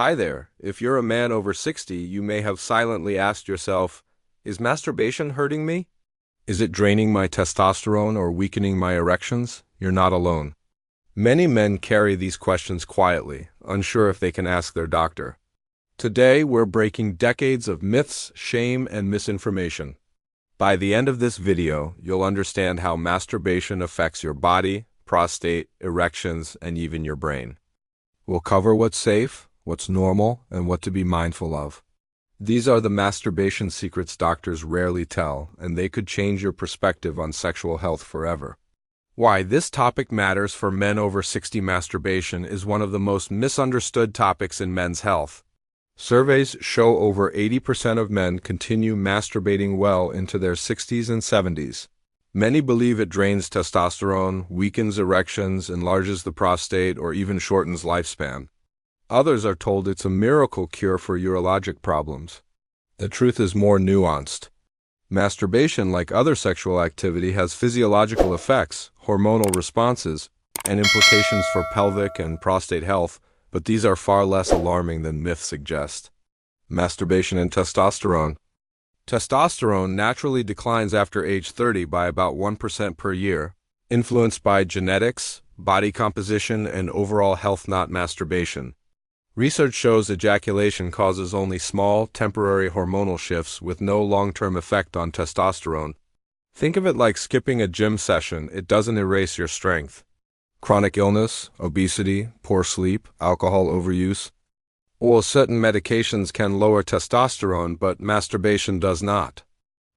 Hi there. If you're a man over 60, you may have silently asked yourself, is masturbation hurting me? Is it draining my testosterone or weakening my erections? You're not alone. Many men carry these questions quietly, unsure if they can ask their doctor. Today, we're breaking decades of myths, shame, and misinformation. By the end of this video, you'll understand how masturbation affects your body, prostate, erections, and even your brain. We'll cover what's safe, what's normal, and what to be mindful of. These are the masturbation secrets doctors rarely tell, and they could change your perspective on sexual health forever. Why this topic matters for men over 60. Masturbation is one of the most misunderstood topics in men's health. Surveys show over 80% of men continue masturbating well into their 60s and 70s. Many believe it drains testosterone, weakens erections, enlarges the prostate, or even shortens lifespan. Others are told it's a miracle cure for urologic problems. The truth is more nuanced. Masturbation, like other sexual activity, has physiological effects, hormonal responses, and implications for pelvic and prostate health, but these are far less alarming than myths suggest. Masturbation and testosterone. Testosterone naturally declines after age 30 by about 1% per year, influenced by genetics, body composition, and overall health, not masturbation. Research shows ejaculation causes only small, temporary hormonal shifts with no long-term effect on testosterone. Think of it like skipping a gym session. It doesn't erase your strength. Chronic illness, obesity, poor sleep, alcohol overuse. Or certain medications can lower testosterone, but masturbation does not.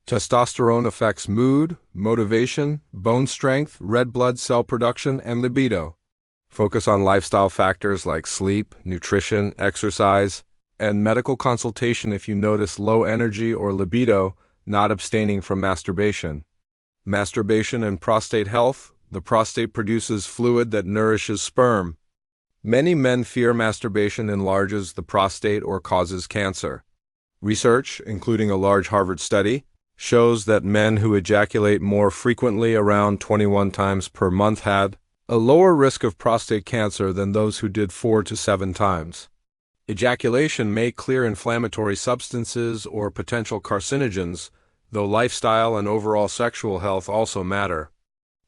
Testosterone affects mood, motivation, bone strength, red blood cell production, and libido. Focus on lifestyle factors like sleep, nutrition, exercise, and medical consultation if you notice low energy or libido, not abstaining from masturbation. Masturbation and prostate health. The prostate produces fluid that nourishes sperm. Many men fear masturbation enlarges the prostate or causes cancer. Research, including a large Harvard study, shows that men who ejaculate more frequently, around 21 times per month, had a lower risk of prostate cancer than those who did 4 to 7 times. Ejaculation may clear inflammatory substances or potential carcinogens, though lifestyle and overall sexual health also matter.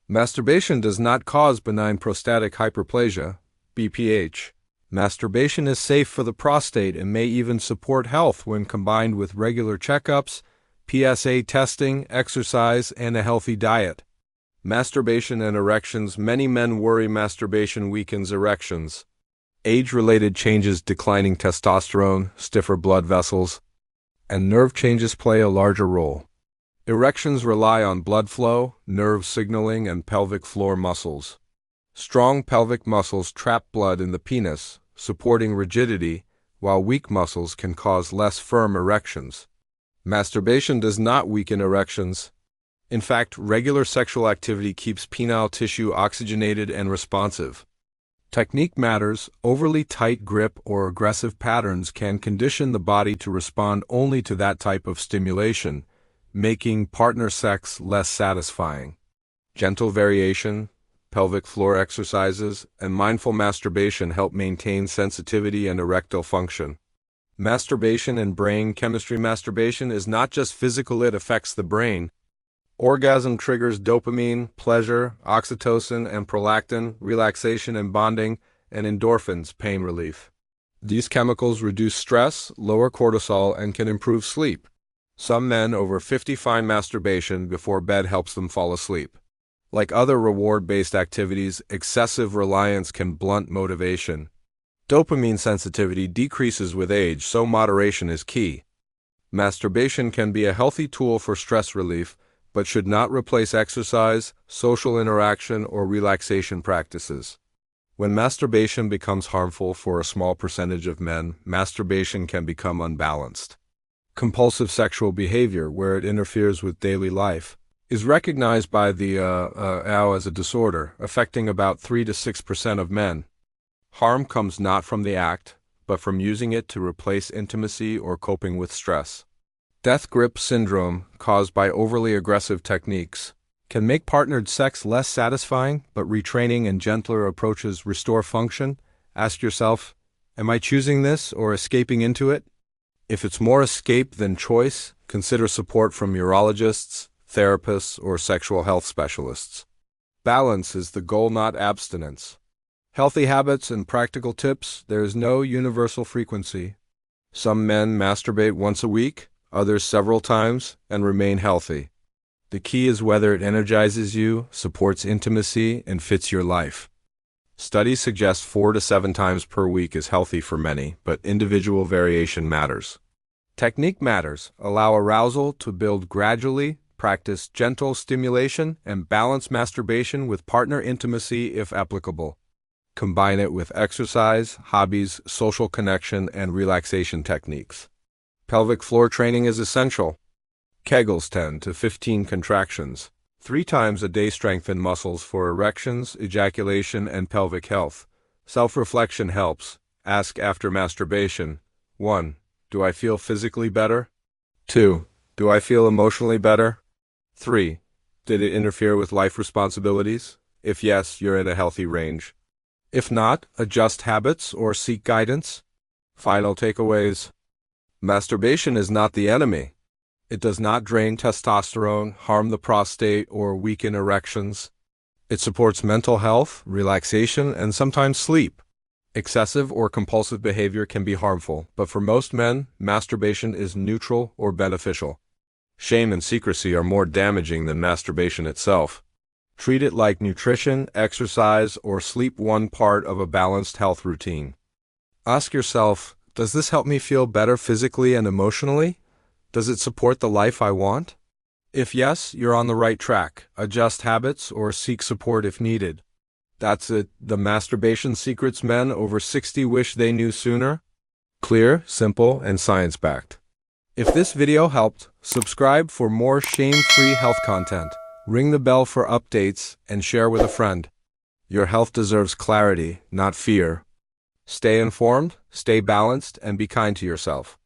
Masturbation does not cause benign prostatic hyperplasia, BPH. Masturbation is safe for the prostate and may even support health when combined with regular checkups, PSA testing, exercise, and a healthy diet. Masturbation and erections. Many men worry masturbation weakens erections. Age-related changes, declining testosterone, stiffer blood vessels, and nerve changes play a larger role. Erections rely on blood flow, nerve signaling, and pelvic floor muscles. Strong pelvic muscles trap blood in the penis, supporting rigidity, while weak muscles can cause less firm erections. Masturbation does not weaken erections. In fact, regular sexual activity keeps penile tissue oxygenated and responsive. Technique matters. Overly tight grip or aggressive patterns can condition the body to respond only to that type of stimulation, making partner sex less satisfying. Gentle variation, pelvic floor exercises, and mindful masturbation help maintain sensitivity and erectile function. Masturbation and brain chemistry. Masturbation is not just physical, it affects the brain. Orgasm triggers dopamine, pleasure, oxytocin, and prolactin, relaxation and bonding, and endorphins, pain relief. These chemicals reduce stress, lower cortisol, and can improve sleep. Some men over 50 find masturbation before bed helps them fall asleep. Like other reward-based activities, excessive reliance can blunt motivation. Dopamine sensitivity decreases with age, so moderation is key. Masturbation can be a healthy tool for stress relief, but should not replace exercise, social interaction, or relaxation practices. When masturbation becomes harmful for a small percentage of men, masturbation can become unbalanced. Compulsive sexual behavior, where it interferes with daily life, is recognized by the AO as a disorder, affecting about 3 to 6% of men. Harm comes not from the act, but from using it to replace intimacy or coping with stress. Death grip syndrome, caused by overly aggressive techniques, can make partnered sex less satisfying, but retraining and gentler approaches restore function. Ask yourself, Am I choosing this or escaping into it? If it's more escape than choice, consider support from urologists, therapists, or sexual health specialists. Balance is the goal, not abstinence. Healthy habits and practical tips: there is no universal frequency. Some men masturbate once a week, others several times, and remain healthy. The key is whether it energizes you, supports intimacy, and fits your life. Studies suggest 4 to 7 times per week is healthy for many, but individual variation matters. Technique matters. Allow arousal to build gradually, practice gentle stimulation, and balance masturbation with partner intimacy if applicable. Combine it with exercise, hobbies, social connection, and relaxation techniques. Pelvic floor training is essential. Kegels 10 to 15 contractions. 3 times a day strengthen muscles for erections, ejaculation, and pelvic health. Self-reflection helps. Ask after masturbation. 1. Do I feel physically better? 2. Do I feel emotionally better? 3. Did it interfere with life responsibilities? If yes, you're in a healthy range. If not, adjust habits or seek guidance. Final takeaways. Masturbation is not the enemy. It does not drain testosterone, harm the prostate, or weaken erections. It supports mental health, relaxation, and sometimes sleep. Excessive or compulsive behavior can be harmful, but for most men, masturbation is neutral or beneficial. Shame and secrecy are more damaging than masturbation itself. Treat it like nutrition, exercise, or sleep, one part of a balanced health routine. Ask yourself, does this help me feel better physically and emotionally? Does it support the life I want? If yes, you're on the right track. Adjust habits or seek support if needed. That's it. The masturbation secrets men over 60 wish they knew sooner. Clear, simple, and science-backed. If this video helped, subscribe for more shame-free health content. Ring the bell for updates and share with a friend. Your health deserves clarity, not fear. Stay informed, stay balanced, and be kind to yourself.